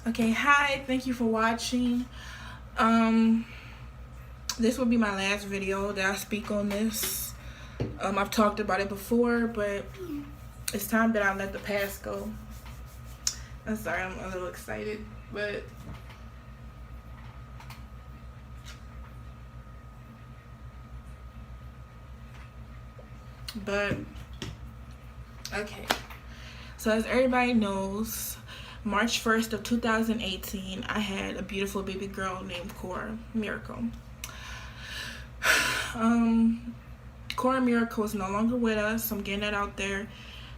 Okay, hi, thank you for watching. This will be my last video that I speak on this. I've talked about it before, but it's time that I let the past go. I'm sorry, I'm a little excited, but okay. So as everybody knows, March 1st of 2018, I had a beautiful baby girl named Cora Miracle. Cora Miracle is no longer with us. I'm getting that out there.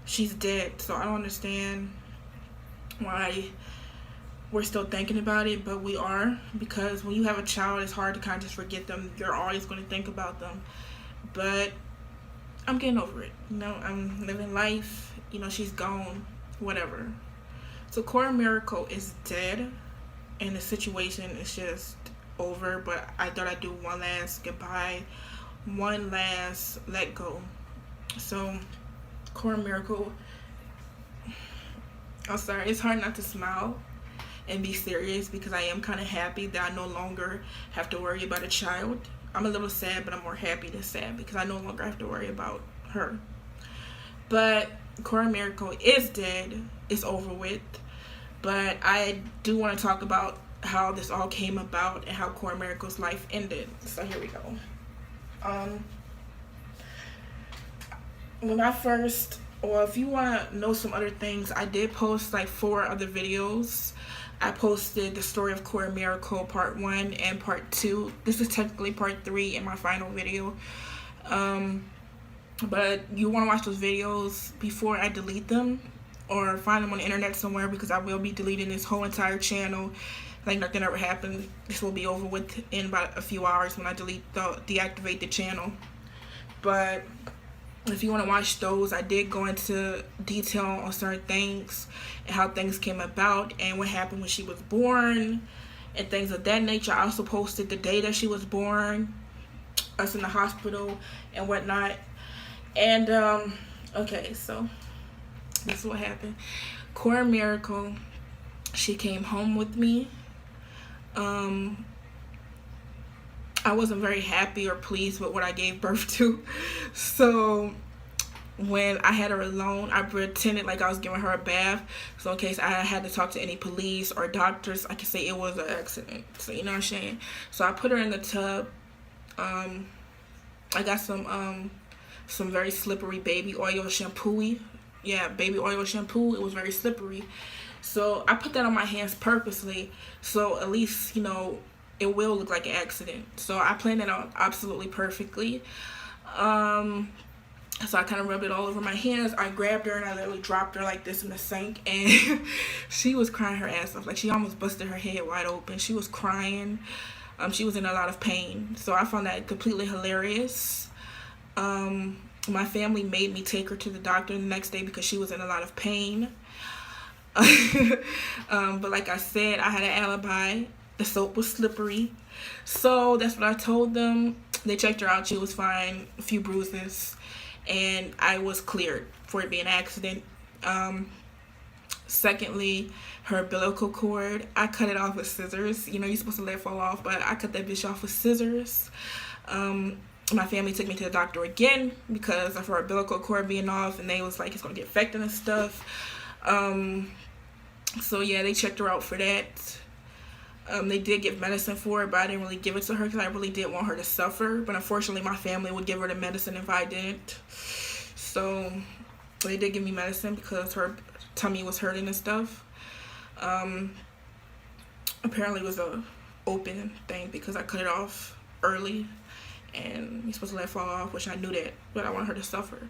She's dead, so I don't understand why we're still thinking about it, but we are, because when you have a child, it's hard to kind of just forget them. You're always going to think about them, but I'm getting over it. I'm living life. She's gone, whatever. So Cora Miracle is dead, and the situation is just over, but I thought I'd do one last goodbye, one last let go. So Cora Miracle, I'm sorry, it's hard not to smile and be serious because I am kind of happy that I no longer have to worry about a child. I'm a little sad, but I'm more happy than sad because I no longer have to worry about her. But Cora Miracle is dead. It's over with. But I do want to talk about how this all came about and how Cora Miracle's life ended. So here we go. If you want to know some other things, I did post like 4 other videos. I posted the story of Cora Miracle part 1 and part 2. This is technically part 3 in my final video. But you want to watch those videos before I delete them or find them on the internet somewhere, because I will be deleting this whole entire channel like nothing ever happened. This will be over with in about a few hours when I deactivate the channel. But if you want to watch those, I did go into detail on certain things and how things came about and what happened when she was born and things of that nature. I also posted the day that she was born, us in the hospital and whatnot. And okay, so this is what happened. Cora Miracle, she came home with me. I wasn't very happy or pleased with what I gave birth to. So when I had her alone, I pretended like I was giving her a bath. So in case I had to talk to any police or doctors, I could say it was an accident. So you know what I'm saying? So I put her in the tub. I got some very slippery baby oil shampoo. Yeah, baby oil shampoo. It was very slippery. So I put that on my hands purposely. So at least, it will look like an accident. So I planned it out absolutely perfectly. So I kind of rubbed it all over my hands. I grabbed her and I literally dropped her like this in the sink, and she was crying her ass off. Like, she almost busted her head wide open. She was crying. She was in a lot of pain. So I found that completely hilarious. My family made me take her to the doctor the next day because she was in a lot of pain. But like I said, I had an alibi. The soap was slippery. So that's what I told them. They checked her out. She was fine. A few bruises. And I was cleared for it being an accident. Secondly, her umbilical cord, I cut it off with scissors. You're supposed to let it fall off, but I cut that bitch off with scissors. My family took me to the doctor again because of her umbilical cord being off, and they was like, it's gonna get infected and stuff. So yeah, they checked her out for that. They did give medicine for it, but I didn't really give it to her because I really didn't want her to suffer. But unfortunately, my family would give her the medicine if I didn't. So they did give me medicine because her tummy was hurting and stuff. Apparently it was a open thing because I cut it off early, and you're supposed to let it fall off, which I knew that, but I want her to suffer.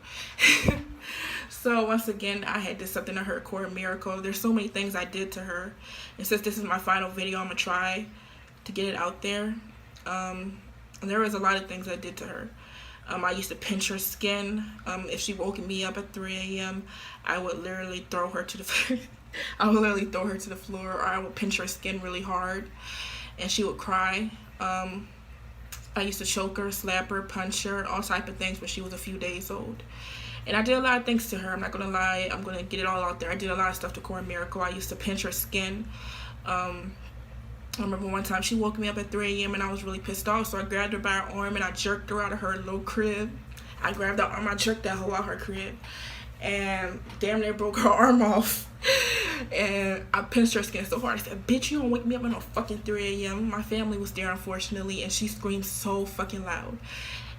So once again, I had did something to her, Cora Miracle. There's so many things I did to her, and since this is my final video, I'm gonna try to get it out there. There was a lot of things I did to her. I used to pinch her skin. If she woke me up at 3 a.m., I would literally throw her to the floor, or I would pinch her skin really hard, and she would cry. I used to choke her, slap her, punch her, all type of things when she was a few days old. And I did a lot of things to her. I'm not going to lie. I'm going to get it all out there. I did a lot of stuff to Cora Miracle. I used to pinch her skin. I remember one time she woke me up at 3 a.m. and I was really pissed off, so I grabbed her by her arm and I jerked her out of her little crib. I grabbed her arm, I jerked that hoe out her crib, and damn near broke her arm off. And I pinched her skin so hard. I said, bitch, you don't wake me up at no fucking 3 a.m. My family was there, unfortunately, and she screamed so fucking loud.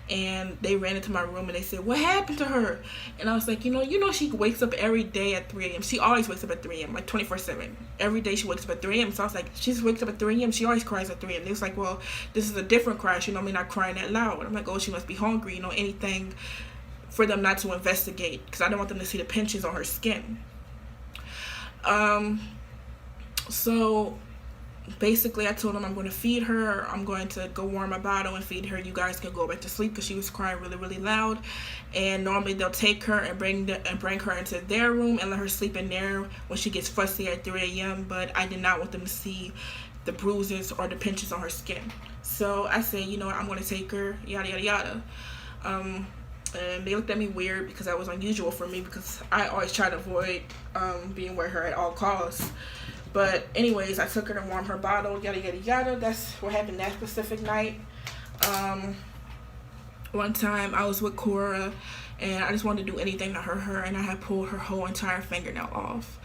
And they ran into my room and they said, what happened to her? And I was like, you know she wakes up every day at 3 a.m. She always wakes up at 3 a.m. like 24/7. Every day she wakes up at 3 a.m. So I was like, she just wakes up at 3 a.m. She always cries at 3 a.m. They was like, well, this is a different cry. She normally not crying that loud. And I'm like, oh, she must be hungry. Anything for them not to investigate, because I don't want them to see the pinches on her skin. So basically I told them I'm going to feed her. I'm going to go warm my bottle and feed her. You guys can go back to sleep, because she was crying really, really loud. And normally they'll take her and bring her into their room and let her sleep in there when she gets fussy at 3 a.m. But I did not want them to see the bruises or the pinches on her skin. So I said, I'm going to take her, yada, yada, yada. And they looked at me weird, because that was unusual for me, because I always try to avoid being with her at all costs. But anyways, I took her to warm her bottle, yada, yada, yada. That's what happened that specific night. One time I was with Cora, and I just wanted to do anything to hurt her, and I had pulled her whole entire fingernail off.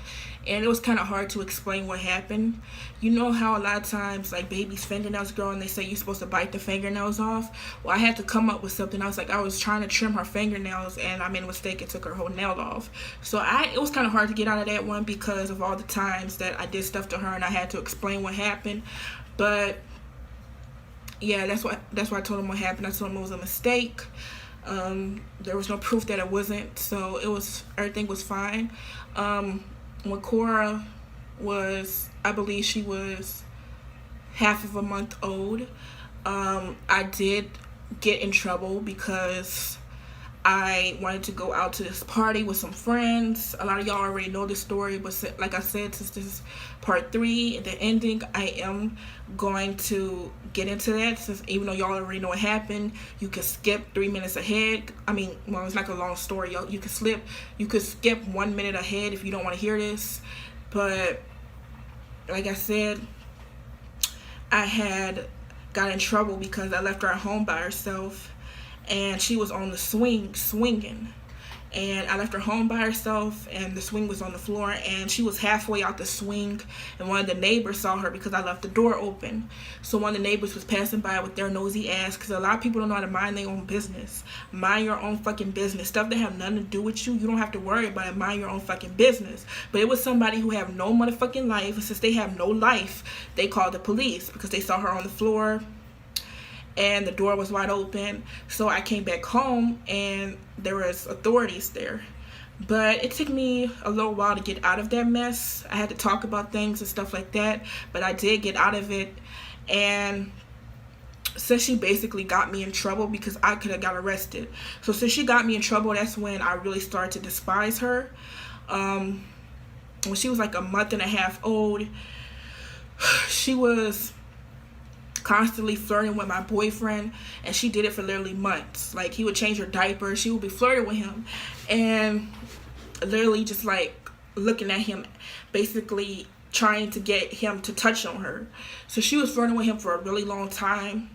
And it was kind of hard to explain what happened. You know how a lot of times, like, babies' fingernails grow and they say you're supposed to bite the fingernails off? Well, I had to come up with something. I was trying to trim her fingernails, and I made a mistake and took her whole nail off. So it was kind of hard to get out of that one, because of all the times that I did stuff to her and I had to explain what happened. But yeah, that's why I told him what happened. I told him it was a mistake. There was no proof that it wasn't, so everything was fine. When Cora was, I believe she was half of a month old, I did get in trouble because I wanted to go out to this party with some friends. A lot of y'all already know this story, but like I said, since this is part 3, the ending, I am going to get into that, since even though y'all already know what happened, you can skip 3 minutes ahead. I mean, well, it's like a long story. You could skip 1 minute ahead if you don't want to hear this. But like I said, I had got in trouble because I left her at home by herself, and she was on the swinging. And I left her home by herself, and the swing was on the floor, and she was halfway out the swing, and one of the neighbors saw her because I left the door open. So one of the neighbors was passing by with their nosy ass, because a lot of people don't know how to mind their own business. Mind your own fucking business. Stuff that have nothing to do with you don't have to worry about it. Mind your own fucking business. But it was somebody who have no motherfucking life, and since they have no life, they called the police because they saw her on the floor and the door was wide open. So I came back home and there was authorities there. But it took me a little while to get out of that mess. I had to talk about things and stuff like that, but I did get out of it. And since she basically got me in trouble, because I could have got arrested. So since she got me in trouble, that's when I really started to despise her. When she was like a month and a half old, she was constantly flirting with my boyfriend, and she did it for literally months. Like, he would change her diaper, she would be flirting with him, and literally just like looking at him, basically trying to get him to touch on her. So she was flirting with him for a really long time.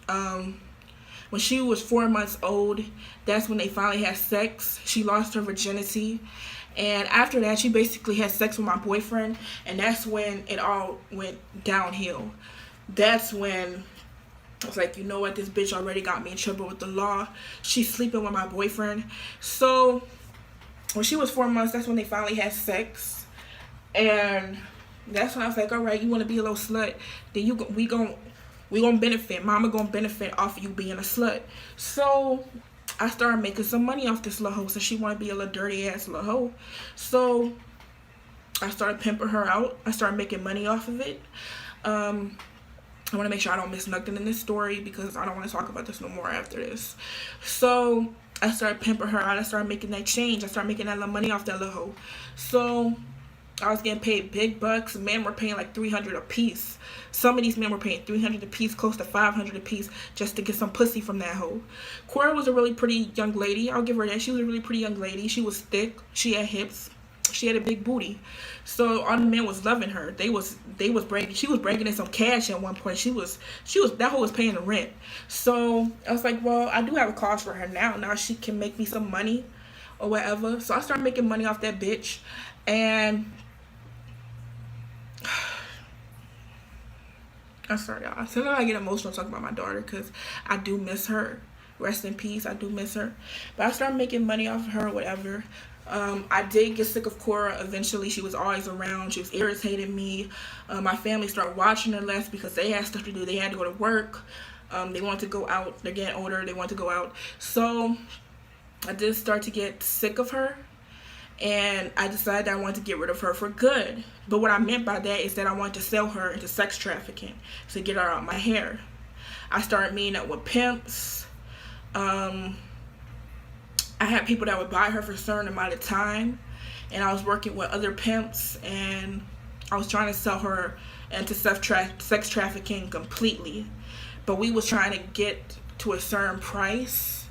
When she was 4 months old, that's when they finally had sex. She lost her virginity, and after that she basically had sex with my boyfriend, and that's when it all went downhill. That's when I was like, you know what, this bitch already got me in trouble with the law. She's sleeping with my boyfriend. So when she was 4 months, that's when they finally had sex. And that's when I was like, all right, you want to be a little slut, then we gonna benefit. Mama gonna benefit off of you being a slut. So I started making some money off this little hoe, since she want to be a little dirty ass little hoe. So I started pimping her out. I started making money off of it. I want to make sure I don't miss nothing in this story, because I don't want to talk about this no more after this. So I started pimping her out. I started making that change. I started making that little money off that little hoe. So I was getting paid big bucks. Men were paying like $300 a piece. Some of these men were paying $300 a piece, close to $500 a piece, just to get some pussy from that hoe. Cora was a really pretty young lady. I'll give her that. She was a really pretty young lady. She was thick. She had hips. She had a big booty, so all the men was loving her. They was bringing. She was bringing in some cash at one point. She was that hoe was paying the rent. So I was like, well, I do have a cause for her now. Now she can make me some money, or whatever. So I started making money off that bitch, and I'm sorry, y'all. Sometimes I get emotional talking about my daughter because I do miss her. Rest in peace. I do miss her. But I started making money off of her, or whatever. I did get sick of Cora eventually. She was always around. She was irritating me. My family started watching her less because they had stuff to do. They had to go to work. They wanted to go out. They're getting older. They want to go out. So I did start to get sick of her. And I decided that I wanted to get rid of her for good. But what I meant by that is that I wanted to sell her into sex trafficking to get her out my hair. I started meeting up with pimps. I had people that would buy her for a certain amount of time, and I was working with other pimps, and I was trying to sell her into sex trafficking completely. But we was trying to get to a certain price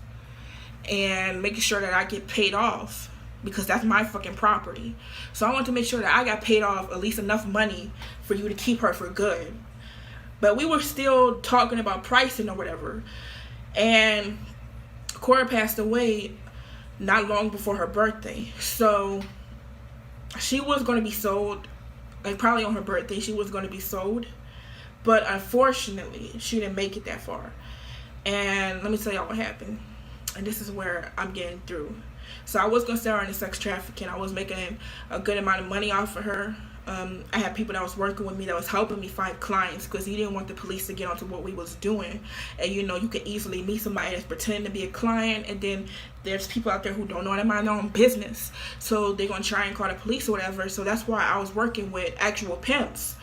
and making sure that I get paid off, because that's my fucking property. So I wanted to make sure that I got paid off at least enough money for you to keep her for good. But we were still talking about pricing or whatever, and Cora passed away not long before her birthday. So she was going to be sold, like probably on her birthday she was going to be sold, but unfortunately she didn't make it that far. And let me tell y'all what happened, and this is where I'm getting through. So I was going to sell her into sex trafficking. I was making a good amount of money off of her. I had people that was working with me that was helping me find clients, because he didn't want the police to get onto what we was doing. And you know, you could easily meet somebody that's pretending to be a client, and then there's people out there who don't know how to mind their own business, so they're gonna try and call the police or whatever. So that's why I was working with actual pimps,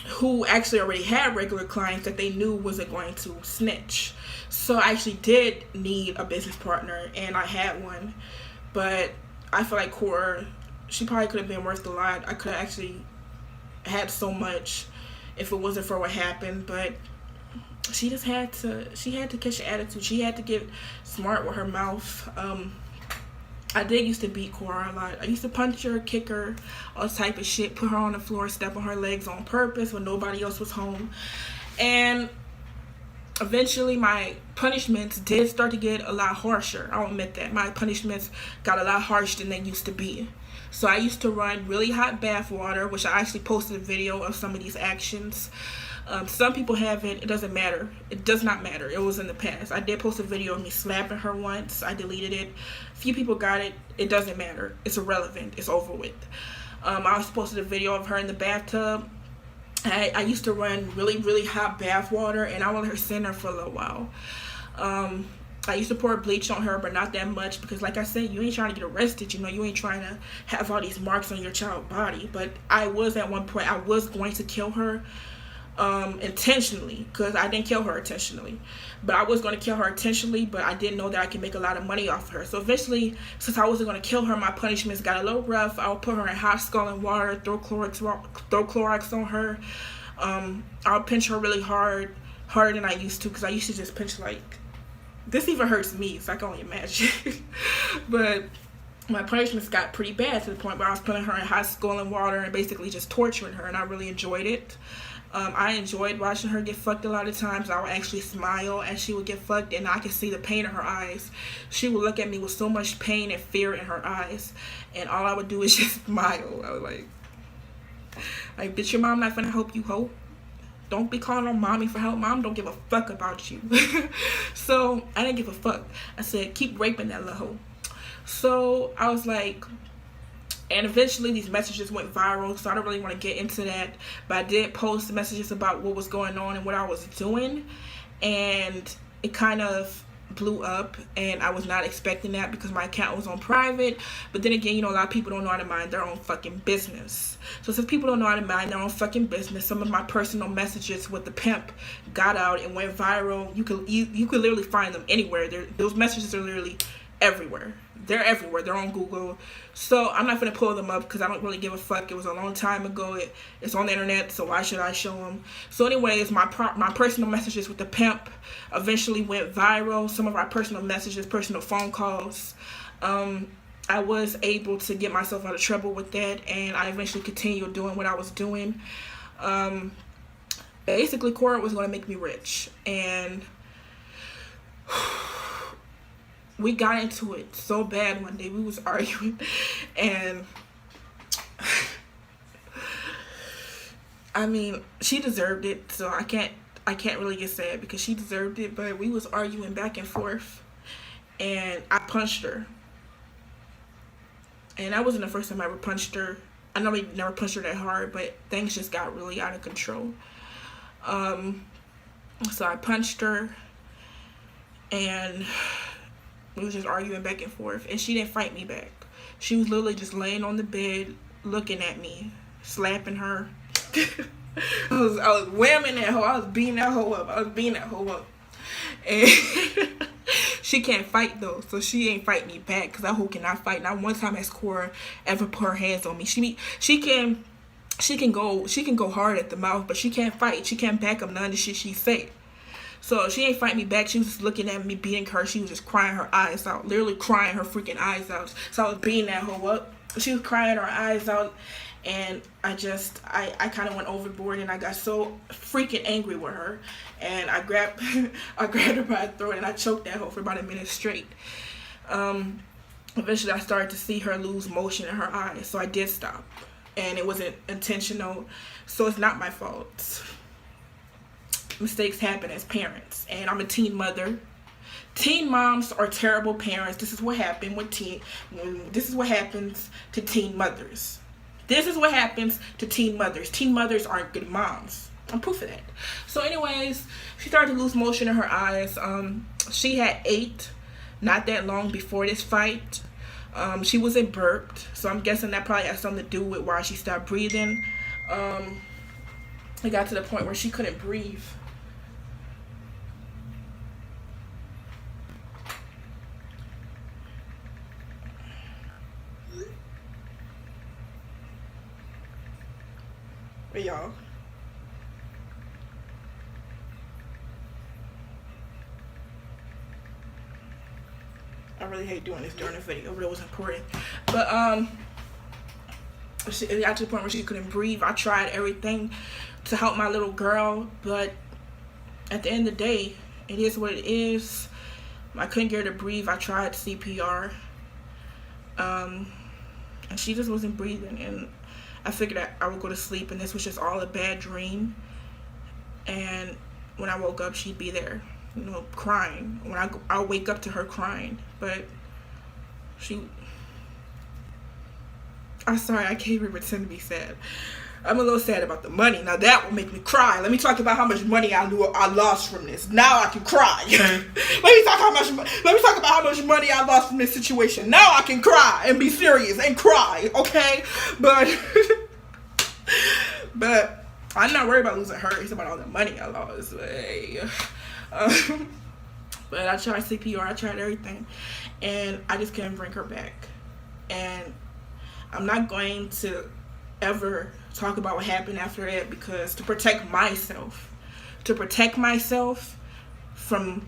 who actually already had regular clients that they knew wasn't going to snitch. So I actually did need a business partner, and I had one. But I feel like Cora, she probably could have been worth a lot. I could have actually had so much if it wasn't for what happened. But she just had to catch the attitude. She had to get smart with her mouth. I did used to beat Cora a lot. I used to punch her, kick her, all type of shit, put her on the floor, step on her legs on purpose when nobody else was home. And eventually my punishments did start to get a lot harsher. I'll admit that. My punishments got a lot harsher than they used to be. So I used to run really hot bath water, which I actually posted a video of some of these actions. Some people haven't. It doesn't matter. It does not matter. It was in the past. I did post a video of me slapping her once. I deleted it. A few people got it. It doesn't matter. It's irrelevant. It's over with. I also posted a video of her in the bathtub. I used to run really hot bath water, and I would let her sit there for a little while. I used to pour bleach on her, but not that much, because like I said, you ain't trying to get arrested, you know, you ain't trying to have all these marks on your child's body. But I was, at one point, I was going to kill her intentionally, because I didn't kill her intentionally, but I was going to kill her intentionally, but I didn't know that I could make a lot of money off of her. So eventually, since I wasn't going to kill her, my punishments got a little rough. I would put her in hot scalding water, throw Clorox on her. I'll pinch her really hard, harder than I used to, because I used to just pinch like, this even hurts me, so I can only imagine. But my punishments got pretty bad, to the point where I was putting her in hot scalding water and basically just torturing her, and I really enjoyed it. I enjoyed watching her get fucked a lot of times. I would actually smile as she would get fucked, and I could see the pain in her eyes. She would look at me with so much pain and fear in her eyes, and all I would do is just smile. I was like, bitch, your mom not finna help you, hoe. Don't be calling on mommy for help. Mom don't give a fuck about you. So I didn't give a fuck. I said, keep raping that little hoe. So I was like, and eventually these messages went viral, so I don't really want to get into that, but I did post messages about what was going on and what I was doing, and it kind of blew up, and I was not expecting that, because my account was on private. But then again, you know, a lot of people don't know how to mind their own fucking business. So since people don't know how to mind their own fucking business, some of my personal messages with the pimp got out and went viral. You could literally find them anywhere. Those messages are literally everywhere. They're everywhere. They're on Google. So I'm not going to pull them up, because I don't really give a fuck. It was a long time ago. It's on the internet, so why should I show them? So anyways, my personal messages with the pimp eventually went viral. Some of our personal messages, personal phone calls. I was able to get myself out of trouble with that, and I eventually continued doing what I was doing. Um, Basically, Cora was going to make me rich, and we got into it so bad one day. We was arguing, and I mean, she deserved it, so I can't really get sad because she deserved it. But we was arguing back and forth, and I punched her, and that wasn't the first time I ever punched her. I know we never punched her that hard, but things just got really out of control. So I punched her, and we was just arguing back and forth, and she didn't fight me back. She was literally just laying on the bed, looking at me, slapping her. I was whamming that hoe. I was beating that hoe up. And she can't fight though, so she ain't fight me back because that hoe cannot fight. Not one time has Cora ever put her hands on me. She can go hard at the mouth, but she can't fight. She can't back up none of the shit she say. So she ain't fight me back. She was just looking at me, beating her. She was just crying her eyes out, literally crying her freaking eyes out. So I was beating that hoe up. She was crying her eyes out, and I kind of went overboard, and I got so freaking angry with her, and I grabbed her by the throat, and I choked that hoe for about a minute straight. Eventually I started to see her lose motion in her eyes, so I did stop, and it wasn't intentional, so it's not my fault. Mistakes happen as parents, and I'm a teen mother. Teen moms are terrible parents. This is what happened this is what happens to teen mothers. This is what happens to teen mothers. Teen mothers aren't good moms. I'm proof of that. So anyways, she started to lose motion in her eyes. She had ate not that long before this fight. She wasn't burped, so I'm guessing that probably had something to do with why she stopped breathing. It got to the point where she couldn't breathe. But y'all, I really hate doing this during the video, but it was important. But it got to the point where she couldn't breathe. I tried everything to help my little girl, but at the end of the day, it is what it is. I couldn't get her to breathe. I tried CPR, and she just wasn't breathing, and I figured that I would go to sleep, and this was just all a bad dream. And when I woke up, she'd be there, crying. When I'll wake up to her crying, but I'm sorry, I can't even pretend to be sad. I'm a little sad about the money. Now that will make me cry. Let me talk about how much money I lost from this. Now I can cry. Let me talk about how much money I lost from this situation. Now I can cry and be serious and cry, okay? But I'm not worried about losing her. It's about all the money I lost. But I tried CPR. I tried everything, and I just couldn't bring her back. And I'm not going to ever talk about what happened after that, because to protect myself from,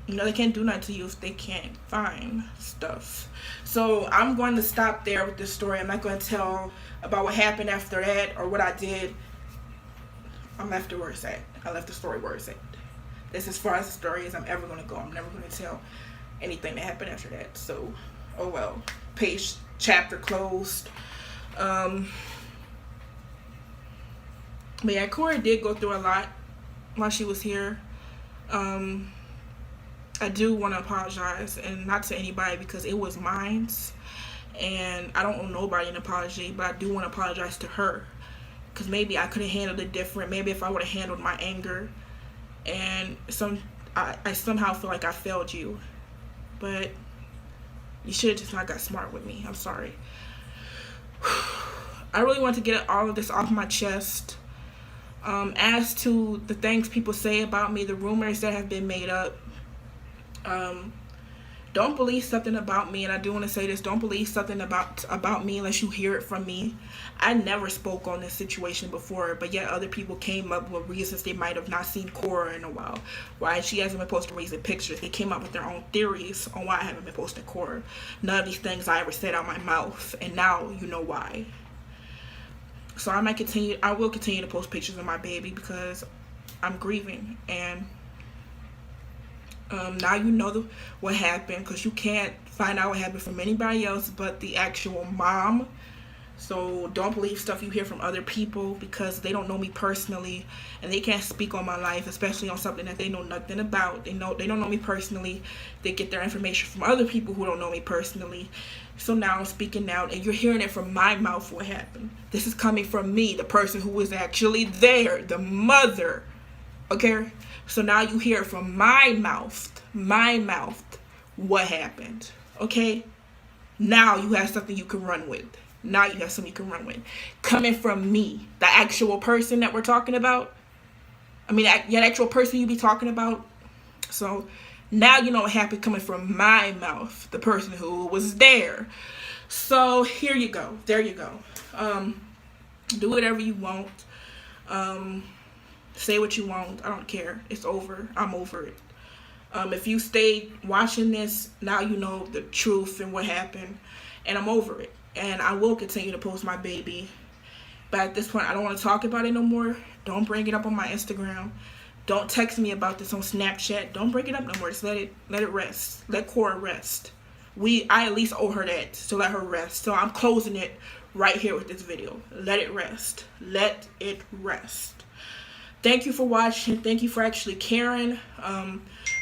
they can't do nothing to you if they can't find stuff. So I'm going to stop there with this story. I'm not going to tell about what happened after that or what I did. I left it where it's at. I left the story where it's at. That's as far as the story as I'm ever going to go. I'm never going to tell anything that happened after that. So, oh well. Page, chapter closed. But yeah, Cora did go through a lot while she was here. I do want to apologize, and not to anybody, because it was mine, and I don't owe nobody an apology, but I do want to apologize to her, because maybe I could have handled it different. Maybe if I would have handled my anger, and I somehow feel like I failed you, but you should have just not got smart with me. I'm sorry. I really want to get all of this off my chest. As to the things people say about me, the rumors that have been made up, Don't believe something about me, and I do want to say this, don't believe something about me unless you hear it from me. I never spoke on this situation before, but yet other people came up with reasons they might have not seen Cora in a while. Why she hasn't been posting recent pictures. They came up with their own theories on why I haven't been posting Cora. None of these things I ever said out my mouth, and now you know why. So I will continue to post pictures of my baby because I'm grieving, and now you know what happened, because you can't find out what happened from anybody else but the actual mom. So don't believe stuff you hear from other people, because they don't know me personally and they can't speak on my life, especially on something that they know nothing about. They don't know me personally. They get their information from other people who don't know me personally. So now I'm speaking out, and you're hearing it from my mouth what happened. This is coming from me, the person who was actually there, the mother. Okay? So now you hear it from my mouth, what happened. Okay? Now you have something you can run with. Coming from me, the actual person that we're talking about. I mean, the actual person you be talking about. So now you know what happened, coming from my mouth, the person who was there. So here you go. There you go. Do whatever you want. Say what you want. I don't care. It's over. I'm over it. If you stayed watching this, now you know the truth and what happened. And I'm over it. And I will continue to post my baby. But at this point, I don't want to talk about it no more. Don't bring it up on my Instagram. Don't text me about this on Snapchat. Don't bring it up no more. Just let it rest. Let Cora rest. I at least owe her that. So let her rest. So I'm closing it right here with this video. Let it rest. Let it rest. Thank you for watching. Thank you for actually caring.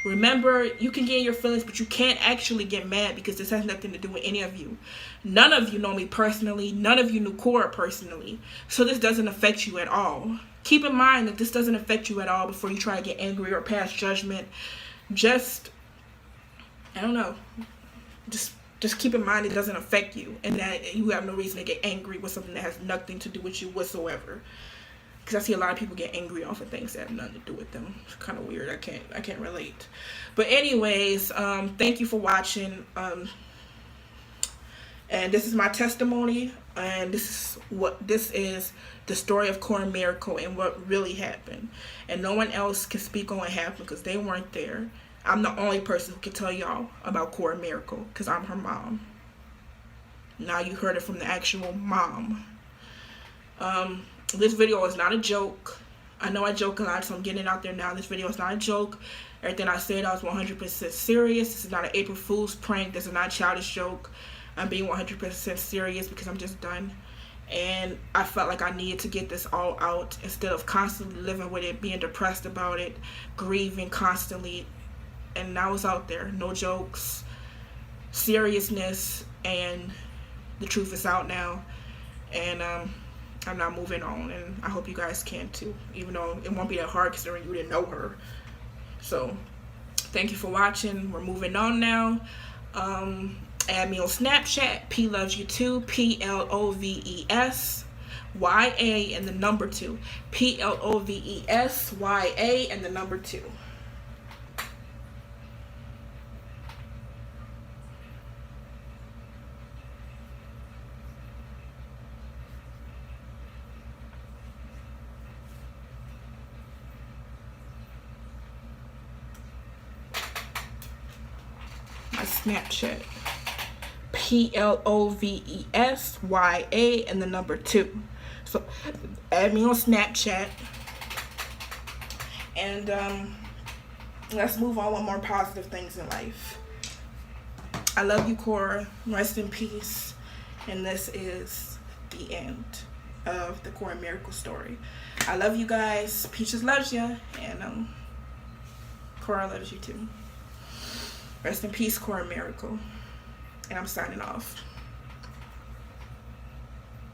Remember, you can get in your feelings, but you can't actually get mad, because this has nothing to do with any of you. None of you know me personally. None of you knew Cora personally. So this doesn't affect you at all. Keep in mind that this doesn't affect you at all before you try to get angry or pass judgment. Just, I don't know. Just keep in mind it doesn't affect you, and that you have no reason to get angry with something that has nothing to do with you whatsoever. Because I see a lot of people get angry off of things that have nothing to do with them. It's kind of weird. I can't relate. But anyways, thank you for watching. And this is my testimony, and this is the story of Cora Miracle and what really happened. And no one else can speak on what happened because they weren't there. I'm the only person who can tell y'all about Cora Miracle because I'm her mom. Now you heard it from the actual mom. This video is not a joke. I know I joke a lot, so I'm getting it out there now. This video is not a joke. Everything I said, I was 100% serious. This is not an April Fool's prank. This is not a childish joke. I'm being 100% serious because I'm just done. And I felt like I needed to get this all out instead of constantly living with it, being depressed about it, grieving constantly. And now it's out there. No jokes, seriousness, and the truth is out now. And I'm not moving on, and I hope you guys can too, even though it won't be that hard considering you didn't know her. So thank you for watching. We're moving on now. Add me on Snapchat, P loves you too, PLOVESYA and the number 2, PLOVESYA and the number 2. My Snapchat, PLOVESYA and the number 2. So add me on Snapchat, and let's move on with more positive things in life. I love you, Cora. Rest in peace. And this is the end of the Cora Miracle story. I love you guys. Peaches loves you, and Cora loves you too. Rest in peace, Cora Miracle. And I'm signing off.